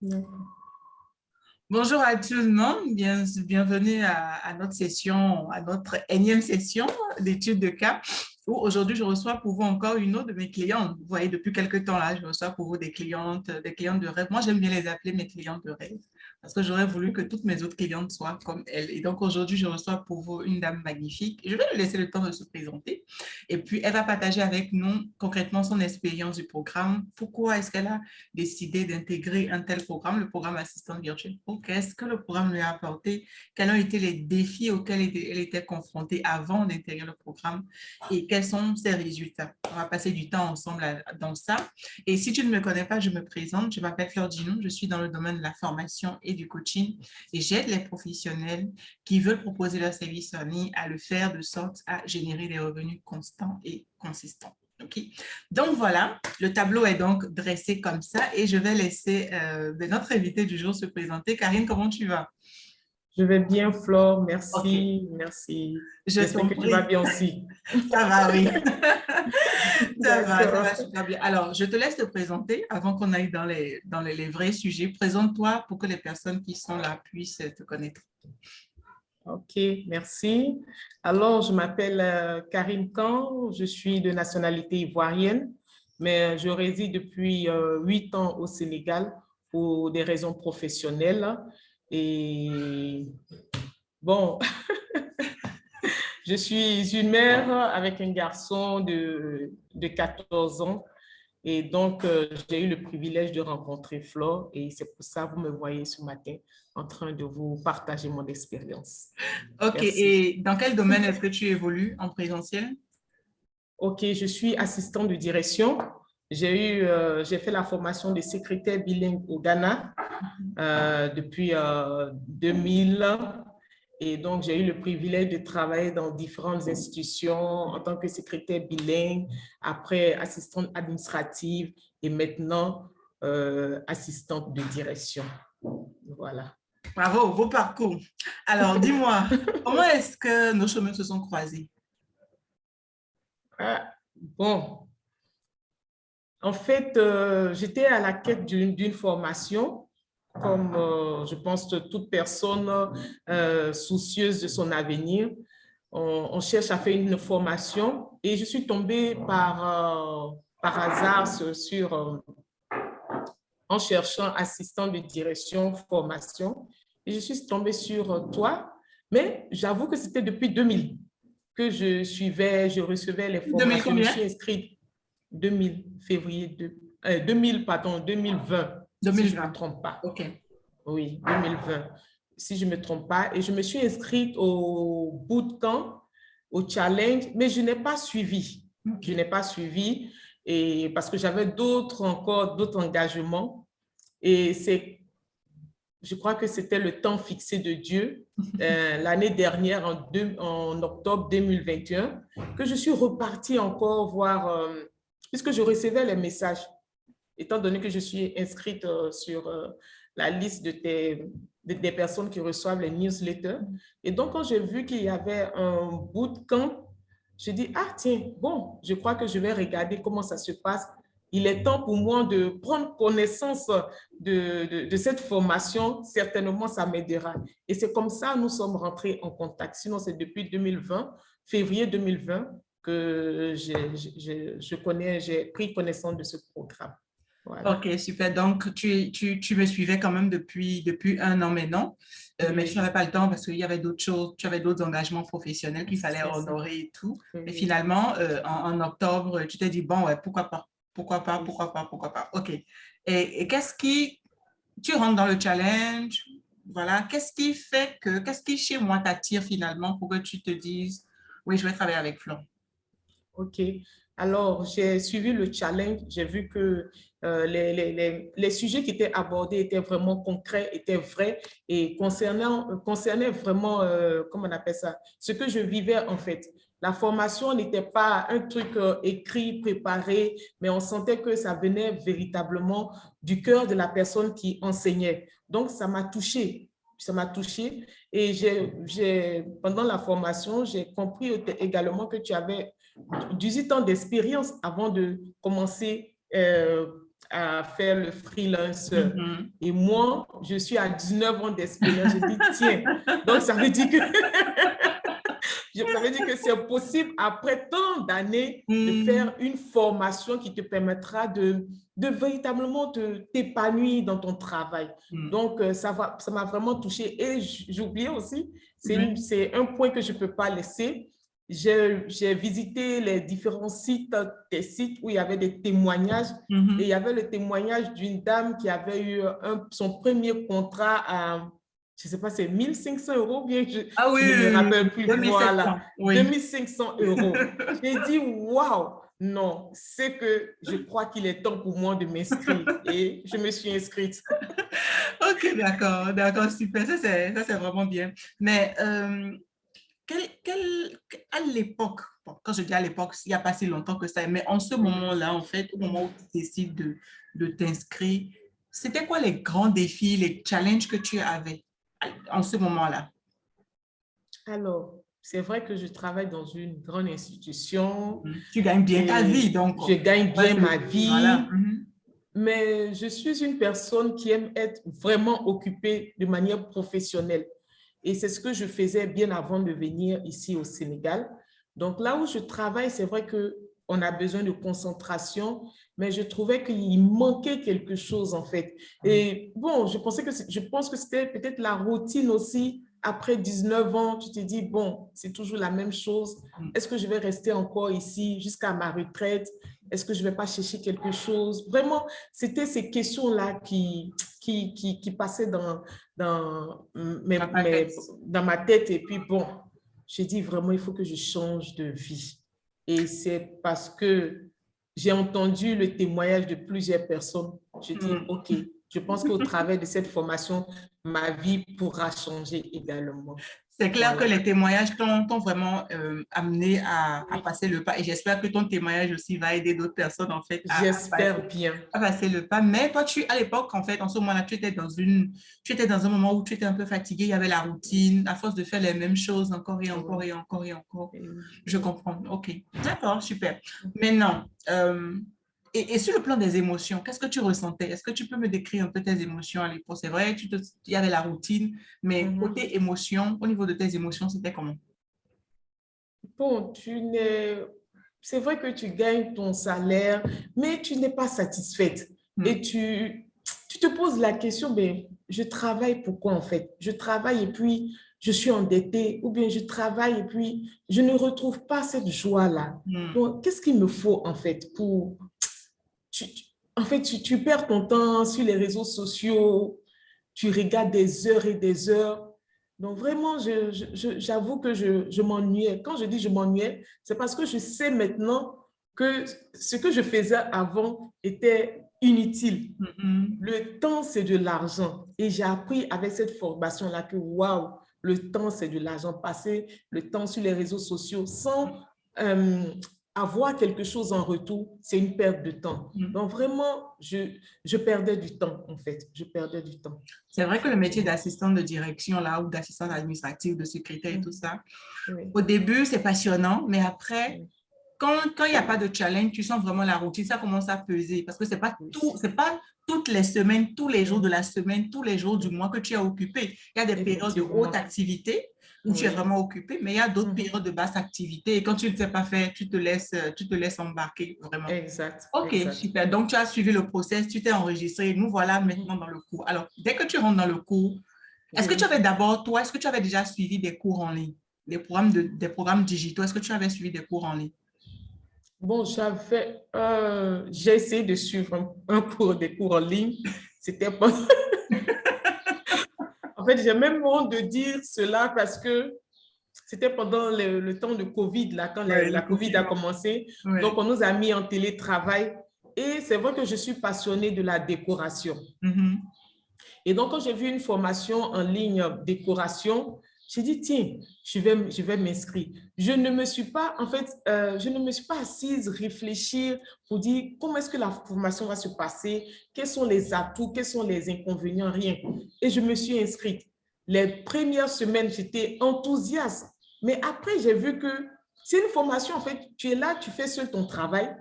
D'accord. Bonjour à tout le monde, bienvenue à notre session, à notre énième session d'études de cas, où aujourd'hui je reçois pour vous encore une autre de mes clientes. Vous voyez, depuis quelques temps là, je reçois pour vous des clientes de rêve. Moi, j'aime bien les appeler mes clientes de rêve, parce que j'aurais voulu que toutes mes autres clientes soient comme elles. Et donc aujourd'hui, je reçois pour vous une dame magnifique. Je vais lui laisser le temps de se présenter. Et puis, elle va partager avec nous concrètement son expérience du programme. Pourquoi est-ce qu'elle a décidé d'intégrer un tel programme, le programme assistant virtuel? Qu'est-ce que le programme lui a apporté? Quels ont été les défis auxquels elle était confrontée avant d'intégrer le programme et quels sont ses résultats? On va passer du temps ensemble dans ça. Et si tu ne me connais pas, je me présente. Je m'appelle Fleur Dinon. Je suis dans le domaine de la formation et du coaching et j'aide les professionnels qui veulent proposer leur service en ligne à le faire de sorte à générer des revenus constants et consistants. Okay. Donc voilà, le tableau est donc dressé comme ça et je vais laisser notre invité du jour se présenter. Karine, comment tu vas? Je vais bien, Flore. Ok, Merci, merci. je J'espère t'en que tu vas prie. bien aussi. Ça va, oui. Ça D'accord. va super bien. Alors, je te laisse te présenter avant qu'on aille dans les vrais sujets. Présente-toi pour que les personnes qui sont là puissent te connaître. OK, merci. Alors, je m'appelle Karine Kan. Je suis de nationalité ivoirienne, mais je réside depuis 8 ans au Sénégal pour des raisons professionnelles. Et bon, je suis une mère avec un garçon de 14 ans. Et donc, j'ai eu le privilège de rencontrer Flore et c'est pour ça que vous me voyez ce matin en train de vous partager mon expérience. Ok, Merci. et dans quel domaine est-ce que tu évolues en présentiel? OK, je suis assistante de direction. J'ai fait la formation de secrétaire bilingue au Ghana depuis 2000. Et donc, j'ai eu le privilège de travailler dans différentes institutions en tant que secrétaire bilingue, après assistante administrative et maintenant assistante de direction. Voilà. Bravo, beau parcours. Alors, dis-moi, comment est-ce que nos chemins se sont croisés? Bon, en fait, j'étais à la quête d'une formation, comme je pense que toute personne soucieuse de son avenir. On cherche à faire une formation et je suis tombée par hasard en cherchant assistant de direction formation et je suis tombée sur toi, mais j'avoue que c'était depuis 2000 que je recevais les 2000 formations. Je me combien? suis inscrite 2000, février 2000, pardon, 2020, si je ne me 2020. trompe pas. OK. Oui, 2020, si je ne me trompe pas. Et je me suis inscrite au bootcamp, au challenge, mais je n'ai pas suivi. Je OK. n'ai pas suivi et parce que j'avais d'autres engagements. Et je crois que c'était le temps fixé de Dieu l'année dernière, en octobre 2021, que je suis repartie encore voir, puisque je recevais les messages, étant donné que je suis inscrite sur la liste des personnes qui reçoivent les newsletters. Et donc, quand j'ai vu qu'il y avait un bootcamp, je dis, ah tiens, bon, je crois que je vais regarder comment ça se passe. Il est temps pour moi de prendre connaissance de cette formation. Certainement, ça m'aidera. Et c'est comme ça que nous sommes rentrés en contact. Sinon, c'est depuis 2020, février 2020, que j'ai pris connaissance de ce programme. Voilà. OK, super. Donc, tu me suivais quand même depuis un an maintenant, mais tu Oui, n'avais pas le temps parce qu'il y avait d'autres choses, tu avais d'autres engagements professionnels qu'il fallait c'est ça. honorer et tout. Mais Oui, finalement, en octobre, tu t'es dit, bon, ouais, pourquoi pas? Pourquoi pas? oui. Pourquoi pas? Pourquoi pas? OK. Et tu rentres dans le challenge, voilà, qu'est-ce qui chez moi t'attire finalement pour que tu te dises, oui, je vais travailler avec Flo? OK. Alors, j'ai suivi le challenge. J'ai vu que les sujets qui étaient abordés étaient vraiment concrets, étaient vrais et concernaient vraiment, comment on appelle ça, ce que je vivais en fait. La formation n'était pas un truc écrit, préparé, mais on sentait que ça venait véritablement du cœur de la personne qui enseignait. Donc, ça m'a touchée. Ça m'a touchée et pendant la formation, j'ai compris également que tu avais 18 ans d'expérience avant de commencer à faire le freelancer. Mhm. Et moi, je suis à 19 ans d'expérience. Je dis, tiens, donc ça veut dire que ça veut dire que c'est possible, après tant d'années, de faire une formation qui te permettra de véritablement t'épanouir dans ton travail. Donc, ça m'a vraiment touchée. Et j'oubliais aussi, c'est un point que je ne peux pas laisser. J'ai visité les différents sites, des sites où il y avait des témoignages. Et il y avait le témoignage d'une dame qui avait eu son premier contrat à, je ne sais pas, c'est 1 500 €, bien que je ne me rappelle plus. 2700, voilà, oui. 2 500 €. J'ai dit, waouh, non, c'est que je crois qu'il est temps pour moi de m'inscrire. Et je me suis inscrite. Ok, d'accord, super. Ça, c'est vraiment bien. Mais à l'époque, bon, quand je dis à l'époque, il n'y a pas si longtemps que ça, mais en ce moment-là, en fait, au moment où tu décides de t'inscrire, c'était quoi les grands défis, les challenges que tu avais en ce moment-là? Alors, c'est vrai que je travaille dans une grande institution. Tu gagnes bien ta vie, donc. Je gagne bien ma vie. Voilà. Mais je suis une personne qui aime être vraiment occupée de manière professionnelle. Et c'est ce que je faisais bien avant de venir ici au Sénégal. Donc là où je travaille, c'est vrai qu'on a besoin de concentration, mais je trouvais qu'il manquait quelque chose en fait. Et bon, je pense que c'était peut-être la routine aussi. Après 19 ans, tu te dis, bon, c'est toujours la même chose. Est-ce que je vais rester encore ici jusqu'à ma retraite? Est-ce que je ne vais pas chercher quelque chose? Vraiment, c'était ces questions-là qui passaient dans ma tête. Et puis, bon, j'ai dit vraiment, il faut que je change de vie. Et c'est parce que j'ai entendu le témoignage de plusieurs personnes. Je dis, OK, je pense qu'au travers de cette formation, ma vie pourra changer également. C'est clair que les témoignages t'ont vraiment amené à passer le pas. Et j'espère que ton témoignage aussi va aider d'autres personnes, en fait, j'espère bien. À passer le pas. Mais toi, à l'époque, en fait, en ce moment-là, tu étais dans un moment où tu étais un peu fatigué. Il y avait la routine, à force de faire les mêmes choses encore et encore et encore et encore. Je comprends. OK. D'accord, super. Maintenant, et sur le plan des émotions, qu'est-ce que tu ressentais? Est-ce que tu peux me décrire un peu tes émotions à l'époque? C'est vrai, il y avait la routine, mais côté émotion, au niveau de tes émotions, c'était comment? Bon, c'est vrai que tu gagnes ton salaire, mais tu n'es pas satisfaite. Et tu te poses la question, mais je travaille pourquoi en fait? Je travaille et puis je suis endettée, ou bien je travaille et puis je ne retrouve pas cette joie-là. Donc, qu'est-ce qu'il me faut en fait pour... En fait, tu perds ton temps sur les réseaux sociaux, tu regardes des heures et des heures. Donc, vraiment, j'avoue que je m'ennuyais. Quand je dis je m'ennuyais, c'est parce que je sais maintenant que ce que je faisais avant était inutile. Le temps, c'est de l'argent. Et j'ai appris avec cette formation-là que, waouh, le temps, c'est de l'argent. Passer le temps sur les réseaux sociaux sans avoir quelque chose en retour, c'est une perte de temps. Donc, vraiment, je perdais du temps, en fait. Je perdais du temps. C'est vrai que le métier d'assistant de direction, là, ou d'assistante administrative, de secrétaire et tout ça, au début, c'est passionnant, mais après, quand il n'y a pas de challenge, tu sens vraiment la routine, ça commence à peser parce que c'est pas toutes les semaines, tous les jours de la semaine, tous les jours du mois que tu es occupé. Il y a des périodes de haute activité où tu es vraiment occupé, mais il y a d'autres périodes de basse activité et quand tu ne sais pas faire, tu te laisses embarquer vraiment. Exact. Ok, super. Donc, tu as suivi le process, tu t'es enregistré. Nous voilà maintenant dans le cours. Alors, dès que tu rentres dans le cours, est-ce que tu avais déjà suivi des cours en ligne, des programmes digitaux? Est-ce que tu avais suivi des cours en ligne? Bon, j'ai essayé de suivre des cours en ligne. C'était pas... En fait, j'ai même honte de dire cela parce que c'était pendant le temps de Covid, là, quand la Covid a commencé. Donc, on nous a mis en télétravail. Et c'est vrai que je suis passionnée de la décoration. Et donc, quand j'ai vu une formation en ligne décoration, j'ai dit, tiens, je vais m'inscrire. Je ne me suis pas assise, réfléchir pour dire comment est-ce que la formation va se passer, quels sont les atouts, quels sont les inconvénients, rien. Et je me suis inscrite. Les premières semaines, j'étais enthousiaste. Mais après, j'ai vu que c'est une formation, en fait, tu es là, tu fais seul ton travail.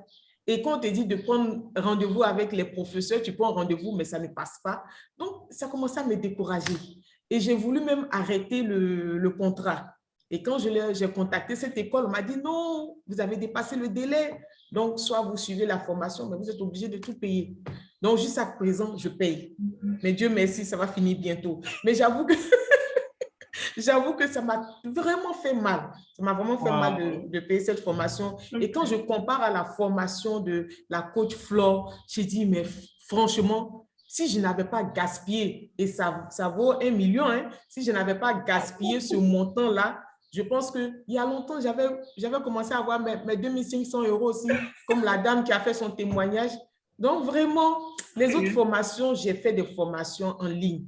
Et quand on te dit de prendre rendez-vous avec les professeurs, tu prends rendez-vous, mais ça ne passe pas. Donc, ça commençait à me décourager. Et j'ai voulu même arrêter le contrat. Et quand j'ai contacté cette école, on m'a dit non, vous avez dépassé le délai. Donc, soit vous suivez la formation, mais vous êtes obligé de tout payer. Donc, jusqu'à présent, je paye. Mais Dieu merci, ça va finir bientôt. Mais j'avoue que j'avoue que ça m'a vraiment fait mal. Ça m'a vraiment fait mal de payer cette formation. Et quand je compare à la formation de la coach Flore, j'ai dit, mais franchement, si je n'avais pas gaspillé, et ça vaut 1 million, hein, si je n'avais pas gaspillé ce montant-là, je pense qu'il y a longtemps, j'avais commencé à avoir mes 2500 € aussi, comme la dame qui a fait son témoignage. Donc, vraiment, les autres formations, j'ai fait des formations en ligne.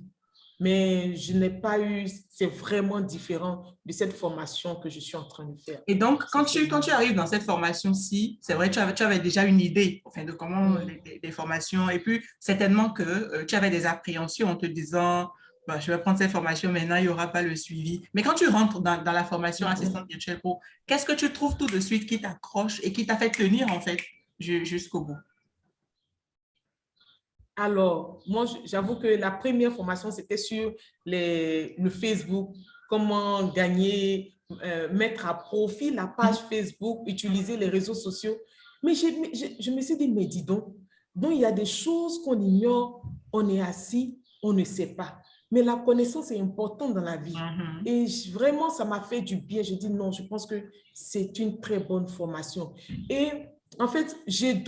Mais je n'ai pas eu, c'est vraiment différent de cette formation que je suis en train de faire. Et donc, quand tu arrives dans cette formation-ci, c'est vrai, tu avais déjà une idée enfin, de comment les formations, et puis certainement que tu avais des appréhensions en te disant, bah, je vais prendre cette formation, maintenant, il n'y aura pas le suivi. Mais quand tu rentres dans la formation assistante virtuelle pro, qu'est-ce que tu trouves tout de suite qui t'accroche et qui t'a fait tenir, en fait, jusqu'au bout? Alors, moi, j'avoue que la première formation, c'était sur le Facebook, comment gagner, mettre à profit la page Facebook, utiliser les réseaux sociaux. Mais je me suis dit, mais dis donc, il y a des choses qu'on ignore, on est assis, on ne sait pas. Mais la connaissance est importante dans la vie. Et vraiment, ça m'a fait du bien. Je dis non, je pense que c'est une très bonne formation. Et en fait, j'ai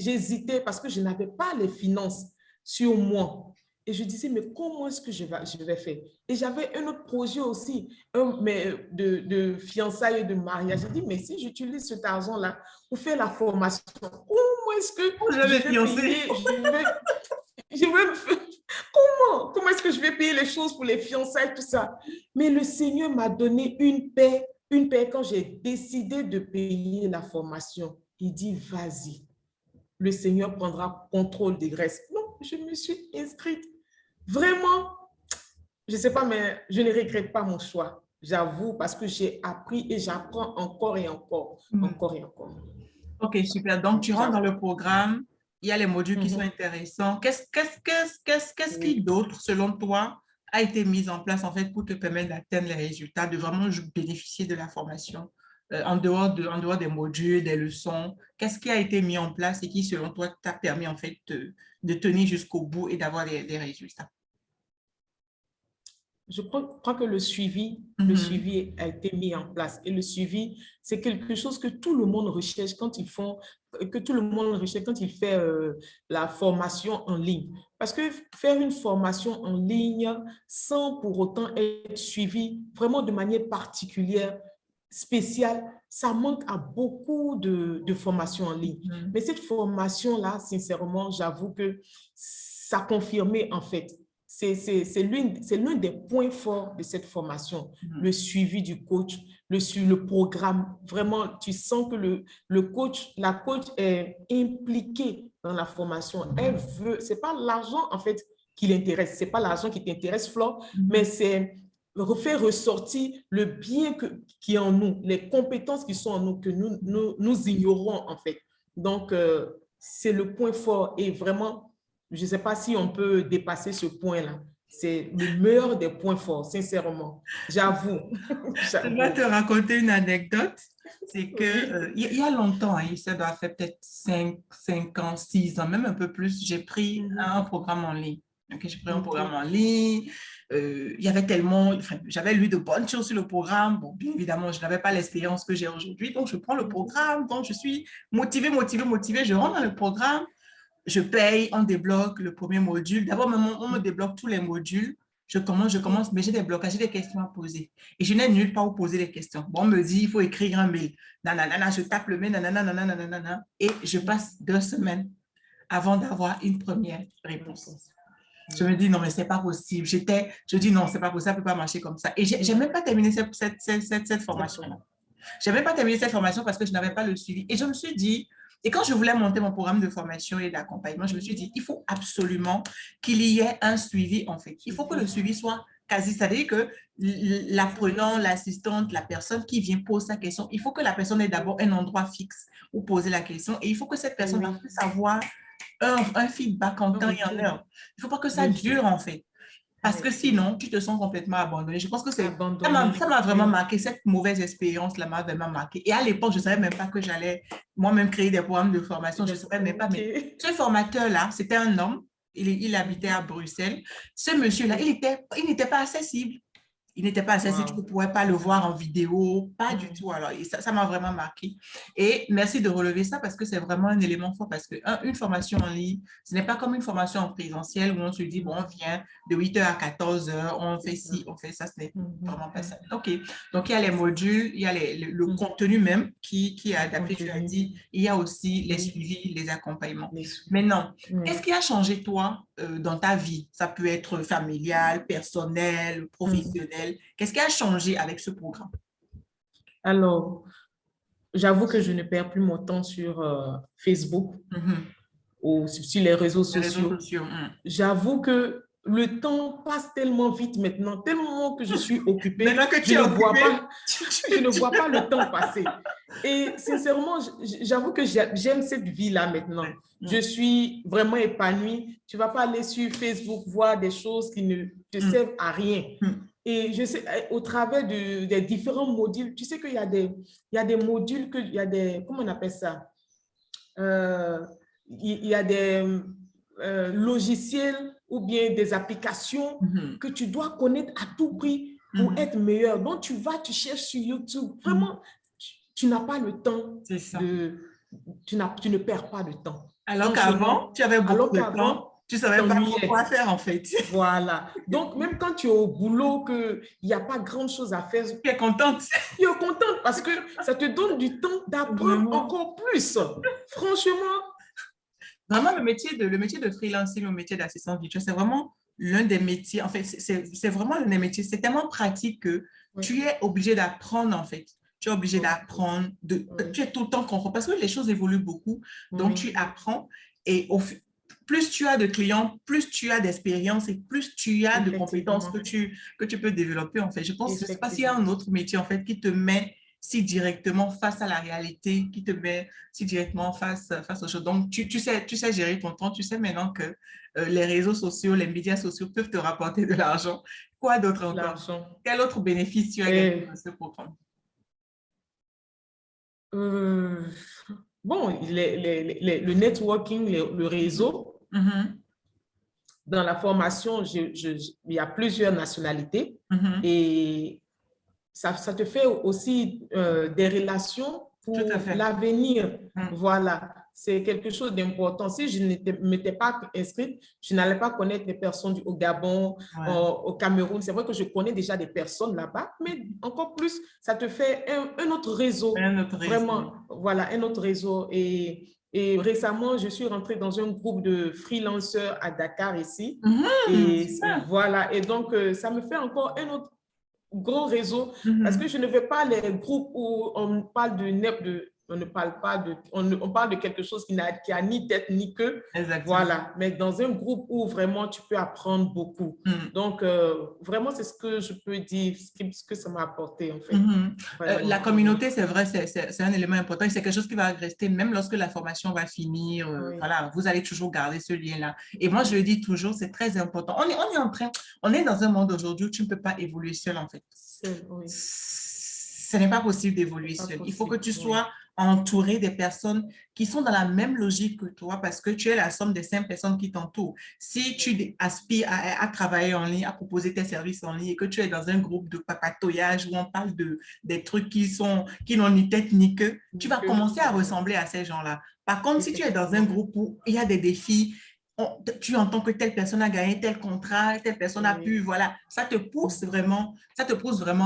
hésité parce que je n'avais pas les finances sur moi. Et je disais, mais comment est-ce que je vais faire? Et j'avais un autre projet aussi, de fiançailles et de mariage. J'ai dit, mais si j'utilise cet argent-là pour faire la formation, comment est-ce que je vais payer? Comment est-ce que je vais payer les choses pour les fiançailles, tout ça? Mais le Seigneur m'a donné une paix quand j'ai décidé de payer la formation. Il dit, vas-y, le Seigneur prendra contrôle des restes. Non, je me suis inscrite. Vraiment, je ne sais pas, mais je ne regrette pas mon choix. J'avoue, parce que j'ai appris et j'apprends encore et encore, encore et encore. Ok, super. Donc, tu rentres dans le programme, il y a les modules qui sont intéressants. Qu'est-ce qui d'autre, selon toi, a été mis en place en fait pour te permettre d'atteindre les résultats, de vraiment bénéficier de la formation en dehors des modules, des leçons? Qu'est-ce qui a été mis en place et qui, selon toi, t'a permis en fait de tenir jusqu'au bout et d'avoir des résultats? Je crois que le suivi a été mis en place. Et le suivi, c'est quelque chose que tout le monde recherche quand il fait la formation en ligne. Parce que faire une formation en ligne sans pour autant être suivi vraiment de manière particulière, spéciale, ça manque à beaucoup de formations en ligne. Mais cette formation-là, sincèrement, j'avoue que ça confirmait en fait. C'est l'un des points forts de cette formation, le suivi du coach, le programme. Vraiment, tu sens que la coach est impliquée dans la formation. Elle veut, c'est pas l'argent en fait qui l'intéresse, c'est pas l'argent qui t'intéresse, Flore, mais c'est faire ressortir le bien qui est en nous, les compétences qui sont en nous, que nous ignorons en fait. Donc, c'est le point fort et vraiment, je ne sais pas si on peut dépasser ce point-là. C'est le meilleur des points forts, sincèrement. J'avoue. Je vais te raconter une anecdote. C'est que il y a longtemps, ça doit faire peut-être 5 ans, 6 ans, même un peu plus, j'ai pris un programme en ligne. J'ai pris un programme en ligne. Il y avait tellement, j'avais lu de bonnes choses sur le programme. Bon, bien évidemment, je n'avais pas l'expérience que j'ai aujourd'hui. Donc, je prends le programme. Donc, je suis motivée. Je rentre dans le programme. Je paye, on débloque le premier module. D'abord, on me débloque tous les modules. Je commence, mais j'ai des blocages, j'ai des questions à poser. Et je n'ai nulle part où poser les questions. Bon, on me dit, il faut écrire un mail. Nanana, je tape le mail, nanana, et je passe 2 semaines avant d'avoir une première réponse. Je me dis, non, mais c'est pas possible. Je dis, non, c'est pas possible, ça peut pas marcher comme ça. Et j'ai même pas terminé cette formation-là. Je n'avais pas terminé cette formation parce que je n'avais pas le suivi. Et je me suis dit, et quand je voulais monter mon programme de formation et d'accompagnement, je me suis dit, il faut absolument qu'il y ait un suivi en fait. Il faut que le suivi soit quasi, c'est-à-dire que l'apprenant, l'assistante, la personne qui vient poser sa question, il faut que la personne ait d'abord un endroit fixe où poser la question et il faut que cette personne puisse avoir un feedback en temps et en heure. Il ne faut pas que ça dure, en fait. Parce que sinon, tu te sens complètement abandonné. Je pense que ça m'a vraiment marqué. Cette mauvaise expérience-là m'a vraiment marqué. Et à l'époque, je ne savais même pas que j'allais moi-même créer des programmes de formation. Je ne savais même pas. Mais ce formateur-là, c'était un homme. Il habitait à Bruxelles. Ce monsieur-là, il n'était pas accessible. Il n'était pas accessible, tu ne pouvais pas le voir en vidéo, pas du tout. Alors, ça m'a vraiment marqué. Et merci de relever ça parce que c'est vraiment un élément fort parce qu'une formation en ligne, ce n'est pas comme une formation en présentiel où on se dit, bon, on vient de 8h à 14h, on fait ci, on fait ça, ce n'est vraiment pas ça. OK. Donc, il y a les modules, il y a le contenu même qui est adapté, tu as dit. Il y a aussi les suivis, les accompagnements. Maintenant, qu'est-ce qui a changé, toi, dans ta vie? Ça peut être familial, personnel, professionnel. Qu'est-ce qui a changé avec ce programme? Alors, j'avoue que je ne perds plus mon temps sur Facebook ou sur les réseaux sociaux. J'avoue que le temps passe tellement vite maintenant, tellement que je suis occupée. Maintenant que tu es occupée, je ne vois pas le temps passer. Et sincèrement, j'avoue que j'aime cette vie-là maintenant. Je suis vraiment épanouie. Tu ne vas pas aller sur Facebook voir des choses qui ne te servent à rien. Et je sais, au travers des différents modules, tu sais qu'il y a des modules, comment on appelle ça? Il y a des logiciels ou bien des applications que tu dois connaître à tout prix pour être meilleur. Donc, tu cherches sur YouTube. Vraiment, tu n'as pas le temps. Tu ne perds pas de temps. Alors qu'avant, tu avais beaucoup de temps. Tu ne savais pas quoi faire, en fait. Voilà. Donc, même quand tu es au boulot, qu'il n'y a pas grand-chose à faire, tu es contente. Tu es contente parce que ça te donne du temps d'apprendre encore plus. Franchement. Vraiment, le métier de freelancing, le métier d'assistant virtuel, c'est vraiment l'un des métiers. En fait, c'est vraiment l'un des métiers. C'est tellement pratique que tu es obligé d'apprendre, en fait. Tu es obligé d'apprendre. Tu es tout le temps confronté parce que les choses évoluent beaucoup. Donc, tu apprends et plus tu as de clients, plus tu as d'expérience et plus tu as de compétences que tu peux développer, en fait. Je pense que je ne sais pas s'il y a un autre métier, en fait, qui te met si directement face à la réalité, qui te met si directement face aux choses. Donc, tu sais gérer ton temps. Tu sais maintenant que les réseaux sociaux, les médias sociaux peuvent te rapporter de l'argent. Quoi d'autre encore? Quel autre bénéfice tu as gagné de ce programme? Bon, le networking, le réseau. Dans la formation, il y a plusieurs nationalités et ça te fait aussi des relations pour l'avenir. Voilà, c'est quelque chose d'important. Si je ne m'étais pas inscrite, je n'allais pas connaître les personnes au Gabon, au Cameroun. C'est vrai que je connais déjà des personnes là-bas, mais encore plus, ça te fait un autre réseau. Vraiment, voilà, un autre réseau. Et récemment, je suis rentrée dans un groupe de freelanceurs à Dakar ici. Et voilà, et donc ça me fait encore un autre gros réseau parce que je ne veux pas les groupes où on parle on parle de quelque chose qui a ni tête ni queue. Voilà, mais dans un groupe où vraiment tu peux apprendre beaucoup. Donc vraiment c'est ce que je peux dire, ce que ça m'a apporté en fait. La communauté, c'est vrai, c'est un élément important et c'est quelque chose qui va rester même lorsque la formation va finir. Voilà, vous allez toujours garder ce lien-là. Et moi, je le dis toujours, c'est très important. On est dans un monde aujourd'hui où tu ne peux pas évoluer seul en fait. Ce n'est pas possible d'évoluer seul. Il faut que tu sois entouré des personnes qui sont dans la même logique que toi parce que tu es la somme des 5 personnes qui t'entourent. Si tu aspires à travailler en ligne, à proposer tes services en ligne et que tu es dans un groupe de papatoyage où on parle des trucs qui n'ont ni tête ni queue, tu vas commencer à ressembler à ces gens-là. Par contre, si tu es dans un groupe où il y a des défis, tu entends que telle personne a gagné tel contrat, telle personne a pu, voilà, ça te pousse vraiment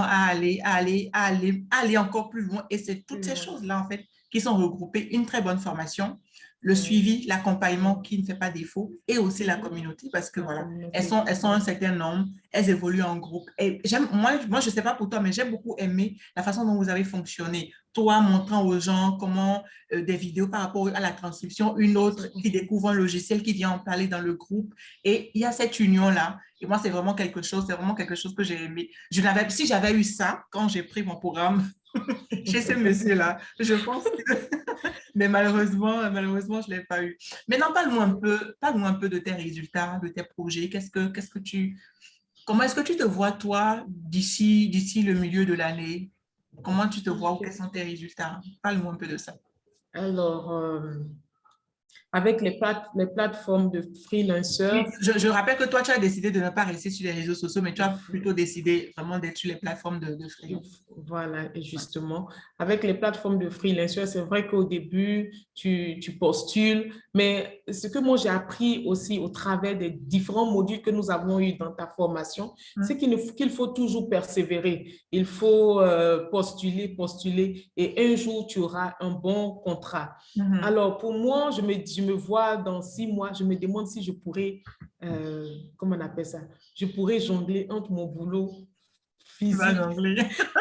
à aller encore plus loin. Et c'est toutes ces choses-là, en fait, qui sont regroupées. Une très bonne formation, le suivi, l'accompagnement qui ne fait pas défaut et aussi la communauté parce que voilà, elles sont un certain nombre, elles évoluent en groupe. Et moi, je ne sais pas pour toi, mais j'ai beaucoup aimé la façon dont vous avez fonctionné. Toi, montrant aux gens comment des vidéos par rapport à la transcription, une autre qui découvre un logiciel qui vient en parler dans le groupe. Et il y a cette union-là. Et moi, c'est vraiment quelque chose que j'ai aimé. Si j'avais eu ça quand j'ai pris mon programme chez ce monsieur-là, je pense que... Mais malheureusement, je ne l'ai pas eu. Maintenant, parle-moi un peu de tes résultats, de tes projets. Comment est-ce que tu te vois, toi, d'ici le milieu de l'année? Comment tu te vois ou quels sont tes résultats? Parle-moi un peu de ça. Alors, avec les plateformes de freelancers. Je rappelle que toi, tu as décidé de ne pas rester sur les réseaux sociaux, mais tu as plutôt décidé vraiment d'être sur les plateformes de freelance. Voilà, et justement, avec les plateformes de freelancers, c'est vrai qu'au début, tu postules, mais ce que moi j'ai appris aussi au travers des différents modules que nous avons eus dans ta formation, c'est qu'il faut toujours persévérer. Il faut postuler, et un jour, tu auras un bon contrat. Alors, pour moi, je me vois dans 6 mois, je me demande si je pourrais, comment on appelle ça, je pourrais jongler entre mon boulot physique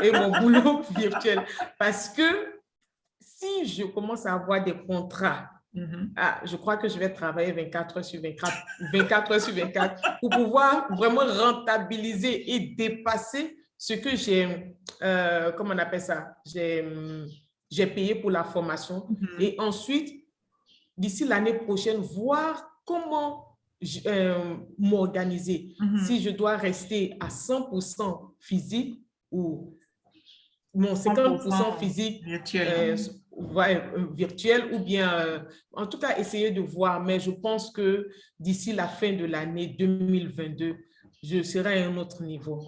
et mon boulot virtuel. Parce que si je commence à avoir des contrats, je crois que je vais travailler 24 heures sur 24 pour pouvoir vraiment rentabiliser et dépasser ce que j'ai, comment on appelle ça, j'ai payé pour la formation. Et ensuite, d'ici l'année prochaine, voir comment m'organiser. Si je dois rester à 100% physique ou mon 50% physique virtuel ou bien, en tout cas, essayer de voir. Mais je pense que d'ici la fin de l'année 2022, je serai à un autre niveau.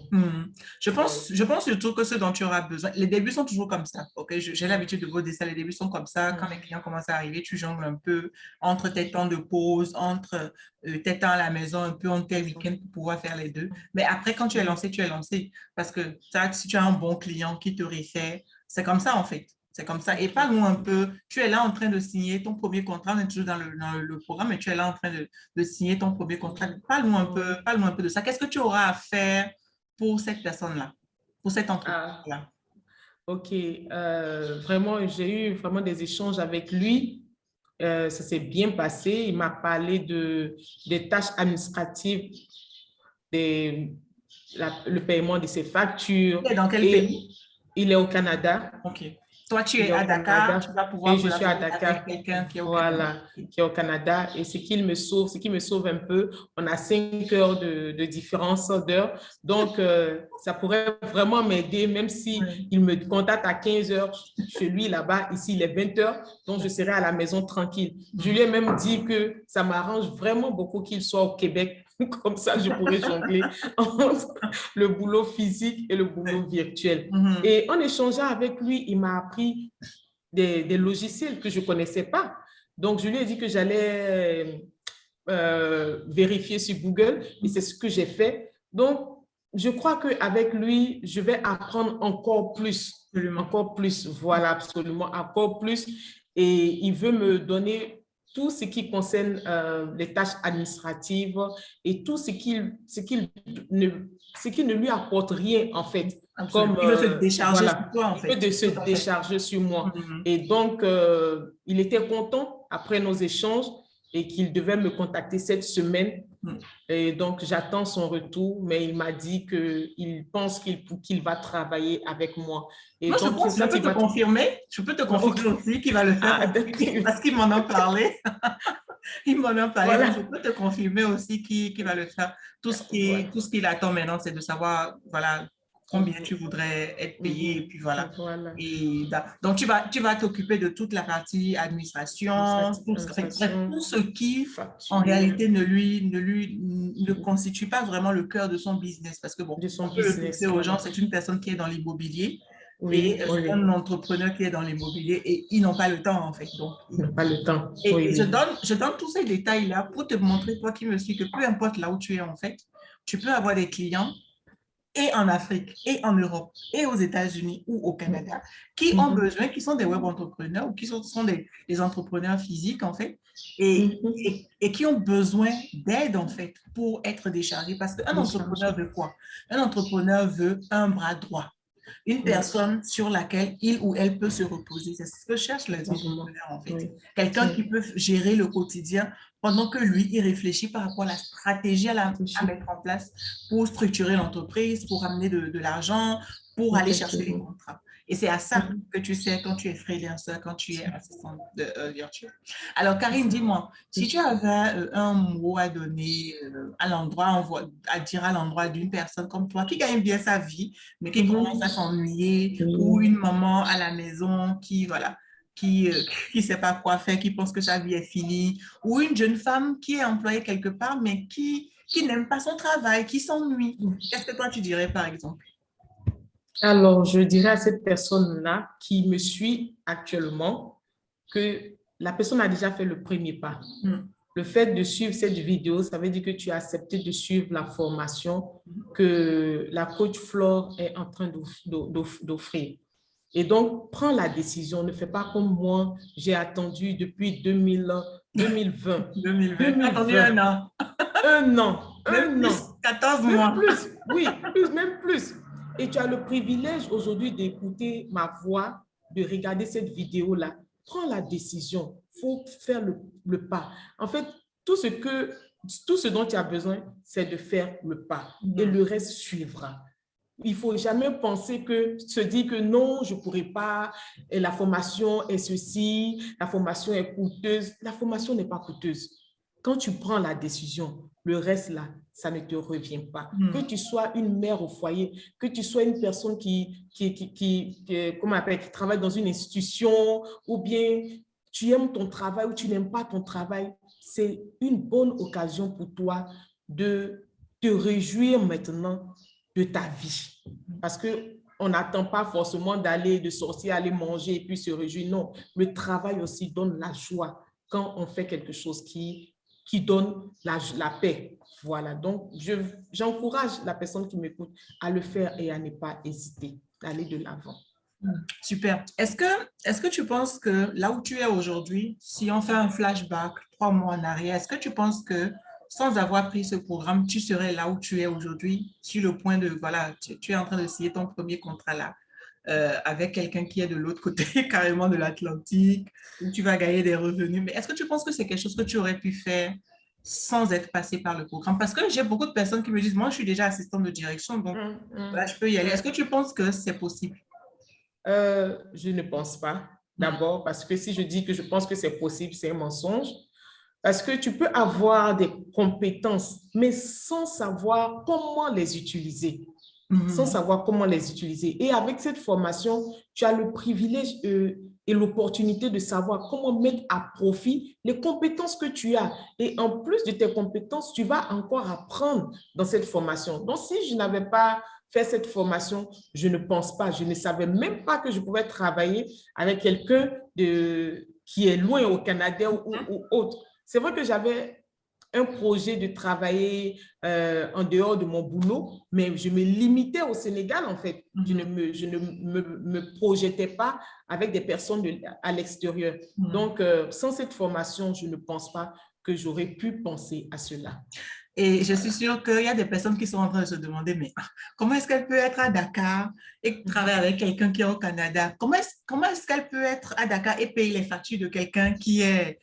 Je pense surtout que ce dont tu auras besoin, les débuts sont toujours comme ça, ok? J'ai l'habitude de vous dire ça, les débuts sont comme ça. Quand les clients commencent à arriver, tu jongles un peu entre tes temps de pause, entre tes temps à la maison, un peu entre tes week-ends pour pouvoir faire les deux. Mais après, quand tu es lancé, tu es lancé. Parce que si tu as un bon client qui te réfère, c'est comme ça en fait. C'est comme ça. Et parle-moi un peu, tu es là en train de signer ton premier contrat, on est toujours dans le programme, mais tu es là en train de signer ton premier contrat. Parle-moi un peu de ça. Qu'est-ce que tu auras à faire pour cette personne-là, pour cette entreprise-là? Ok. Vraiment, j'ai eu vraiment des échanges avec lui. Ça s'est bien passé. Il m'a parlé des tâches administratives, le paiement de ses factures. Et dans quel pays? Il est au Canada. Ok. Toi, tu es à Dakar, tu vas pouvoir je suis à Dakar, avec quelqu'un qui est au Canada. Canada. Qui est au Canada. Et ce qui me sauve un peu, on a 5 heures de différence d'heure. Donc, ça pourrait vraiment m'aider, même si il me contacte à 15 heures chez lui là-bas. Ici, il est 20 heures. Donc, je serai à la maison tranquille. Je lui ai même dit que ça m'arrange vraiment beaucoup qu'il soit au Québec. Comme ça, je pourrais jongler entre le boulot physique et le boulot virtuel. Et en échangeant avec lui, il m'a appris des logiciels que je ne connaissais pas. Donc, je lui ai dit que j'allais vérifier sur Google et c'est ce que j'ai fait. Donc, je crois qu'avec lui, je vais apprendre encore plus. Encore plus, voilà, absolument, encore plus. Et il veut me donner tout ce qui concerne les tâches administratives et tout ce qui ne lui apporte rien, en fait. Comme, il veut se décharger sur toi, en fait. Il veut se décharger sur moi. Et donc, il était content après nos échanges et qu'il devait me contacter cette semaine. Et donc, j'attends son retour, mais il m'a dit qu'il pense qu'il va travailler avec moi. Et moi, donc, je peux te confirmer aussi qu'il va le faire parce qu'il m'en a parlé. Il m'en a parlé. Voilà. Je peux te confirmer aussi qu'il va le faire. Tout ce qu'il attend maintenant, c'est de savoir, voilà, combien tu voudrais être payé, et puis voilà. Et, donc, tu vas t'occuper de toute la partie administration, tout ce qui, en réalité, ne constitue pas vraiment le cœur de son business. Parce que, bon, on peut le pousser aux gens, c'est une personne qui est dans l'immobilier et un entrepreneur qui est dans l'immobilier et ils n'ont pas le temps, en fait. Donc, ils n'ont pas le temps. Et je donne tous ces détails-là pour te montrer, toi qui me suis, que peu importe là où tu es, en fait, tu peux avoir des clients et en Afrique, et en Europe, et aux États-Unis ou au Canada, qui ont besoin, qui sont des web entrepreneurs ou qui sont des entrepreneurs physiques, en fait, et qui ont besoin d'aide, en fait, pour être déchargés. Parce qu'un entrepreneur veut quoi? Un entrepreneur veut un bras droit, une personne sur laquelle il ou elle peut se reposer. C'est ce que cherchent les entrepreneurs, en fait. Quelqu'un qui peut gérer le quotidien pendant que lui, il réfléchit par rapport à la stratégie à mettre en place pour structurer l'entreprise, pour amener de l'argent, pour aller chercher les contrats. Et c'est à ça que tu sais quand tu es freelancer, quand tu es assistante virtuelle. Alors, Karine, dis-moi, si tu avais un mot à donner à l'endroit, à dire à l'endroit d'une personne comme toi qui gagne bien sa vie, mais qui commence à s'ennuyer, ou une maman à la maison qui, voilà, qui sait pas quoi faire, qui pense que sa vie est finie, ou une jeune femme qui est employée quelque part, mais qui n'aime pas son travail, qui s'ennuie. Qu'est-ce que toi tu dirais, par exemple? Alors, je dirais à cette personne-là qui me suit actuellement que la personne a déjà fait le premier pas. Le fait de suivre cette vidéo, ça veut dire que tu as accepté de suivre la formation que la coach Flore est en train d'offrir. Et donc, prends la décision. Ne fais pas comme moi, j'ai attendu depuis 2020. 2020. Attendu un an. Un an. Même plus, 14 mois. Même plus, oui, même plus. Et tu as le privilège aujourd'hui d'écouter ma voix, de regarder cette vidéo-là. Prends la décision. Il faut faire le pas. En fait, tout ce dont tu as besoin, c'est de faire le pas. Et le reste suivra. Il ne faut jamais se dire que non, je ne pourrai pas, et la formation est ceci, la formation est coûteuse. La formation n'est pas coûteuse. Quand tu prends la décision, le reste là, ça ne te revient pas. Que tu sois une mère au foyer, que tu sois une personne qui travaille dans une institution, ou bien tu aimes ton travail ou tu n'aimes pas ton travail, c'est une bonne occasion pour toi de te réjouir maintenant de ta vie. Parce qu'on n'attend pas forcément de sortir, aller manger et puis se réjouir. Non, le travail aussi donne la joie quand on fait quelque chose qui donne la paix. Voilà, donc j'encourage la personne qui m'écoute à le faire et à ne pas hésiter, d'aller de l'avant. Super. Est-ce que tu penses que là où tu es aujourd'hui, si on fait un flashback 3 mois en arrière, est-ce que tu penses que sans avoir pris ce programme, tu serais là où tu es aujourd'hui, sur le point de, voilà, tu es en train de signer ton premier contrat là, avec quelqu'un qui est de l'autre côté carrément de l'Atlantique, où tu vas gagner des revenus. Mais est-ce que tu penses que c'est quelque chose que tu aurais pu faire sans être passé par le programme? Parce que j'ai beaucoup de personnes qui me disent, moi, je suis déjà assistante de direction, donc là, je peux y aller. Est-ce que tu penses que c'est possible? Je ne pense pas. D'abord, parce que si je dis que je pense que c'est possible, c'est un mensonge. Parce que tu peux avoir des compétences, mais sans savoir comment les utiliser. Sans savoir comment les utiliser. Et avec cette formation, tu as le privilège et l'opportunité de savoir comment mettre à profit les compétences que tu as. Et en plus de tes compétences, tu vas encore apprendre dans cette formation. Donc, si je n'avais pas fait cette formation, je ne pense pas, je ne savais même pas que je pouvais travailler avec quelqu'un qui est loin au Canada ou autre. C'est vrai que j'avais un projet de travailler en dehors de mon boulot, mais je me limitais au Sénégal, en fait. Je ne me projetais pas avec des personnes à l'extérieur. Donc, sans cette formation, je ne pense pas que j'aurais pu penser à cela. Et je suis sûre qu'il y a des personnes qui sont en train de se demander, mais comment est-ce qu'elle peut être à Dakar et travailler avec quelqu'un qui est au Canada? Comment est-ce qu'elle peut être à Dakar et payer les factures de quelqu'un qui est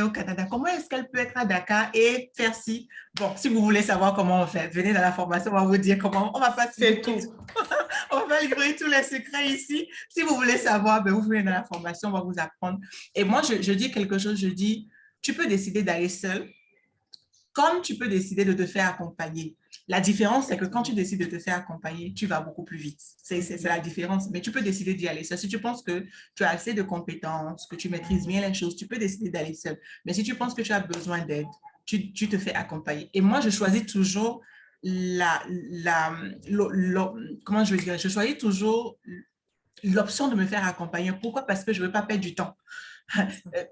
au Canada? Comment est-ce qu'elle peut être à Dakar et faire ci? Bon, si vous voulez savoir comment on fait, venez dans la formation, on va vous dire comment. On va pas C'est tout. On va livrer tous les secrets ici. Si vous voulez savoir, ben, vous venez dans la formation, on va vous apprendre. Et moi, je dis quelque chose, je dis, tu peux décider d'aller seul, comme tu peux décider de te faire accompagner. La différence, c'est que quand tu décides de te faire accompagner, tu vas beaucoup plus vite. C'est la différence. Mais tu peux décider d'y aller seul. Si tu penses que tu as assez de compétences, que tu maîtrises bien les choses, tu peux décider d'aller seul. Mais si tu penses que tu as besoin d'aide, tu te fais accompagner. Et moi, je choisis toujours comment je veux dire, je choisis toujours l'option de me faire accompagner. Pourquoi? Parce que je ne veux pas perdre du temps.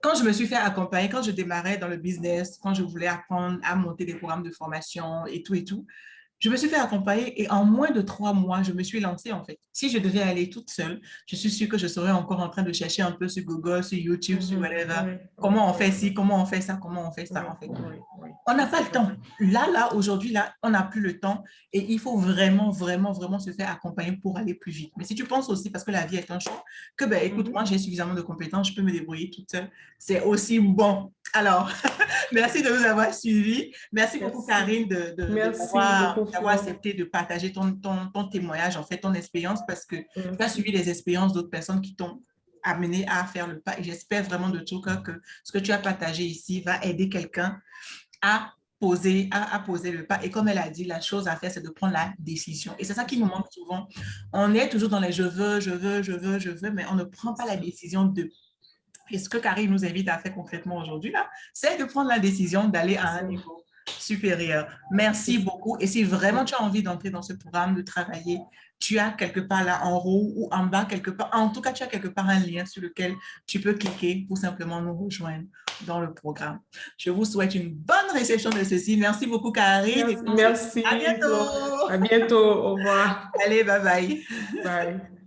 Quand je me suis fait accompagner, quand je démarrais dans le business, quand je voulais apprendre à monter des programmes de formation et tout, Je me suis fait accompagner et en moins de 3 mois, je me suis lancée en fait. Si je devais aller toute seule, je suis sûre que je serais encore en train de chercher un peu sur Google, sur YouTube, sur whatever. Oui, oui, Comment on fait oui, ci, comment on fait ça, comment on fait oui, ça en fait. oui, oui, On n'a pas c'est le temps. vrai. Aujourd'hui, là, on n'a plus le temps et il faut vraiment, vraiment, vraiment se faire accompagner pour aller plus vite. Mais si tu penses aussi, parce que la vie est un choix, que ben écoute, moi j'ai suffisamment de compétences, je peux me débrouiller toute seule, c'est aussi bon. Alors, merci de nous avoir suivis. Merci beaucoup, Merci. Karine, Merci beaucoup, d'avoir Flo. accepté de partager ton témoignage, en fait, ton expérience, parce que tu as Merci. suivi les expériences d'autres personnes qui t'ont amené à faire le pas. Et j'espère vraiment de tout cœur que ce que tu as partagé ici va aider quelqu'un à poser le pas. Et comme elle a dit, la chose à faire, c'est de prendre la décision. Et c'est ça qui nous manque souvent. On est toujours dans les je veux, je veux, je veux, je veux, mais on ne prend pas la décision de. Et ce que Karine nous invite à faire concrètement aujourd'hui, là, c'est de prendre la décision d'aller à un niveau supérieur. Merci beaucoup. Et si vraiment tu as envie d'entrer dans ce programme, de travailler, tu as quelque part là en haut ou en bas, quelque part, en tout cas, tu as quelque part un lien sur lequel tu peux cliquer pour simplement nous rejoindre dans le programme. Je vous souhaite une bonne réception de ceci. Merci beaucoup, Karine. Et Merci, à Flo. bientôt. À bientôt. Au revoir. Allez, bye bye. Bye.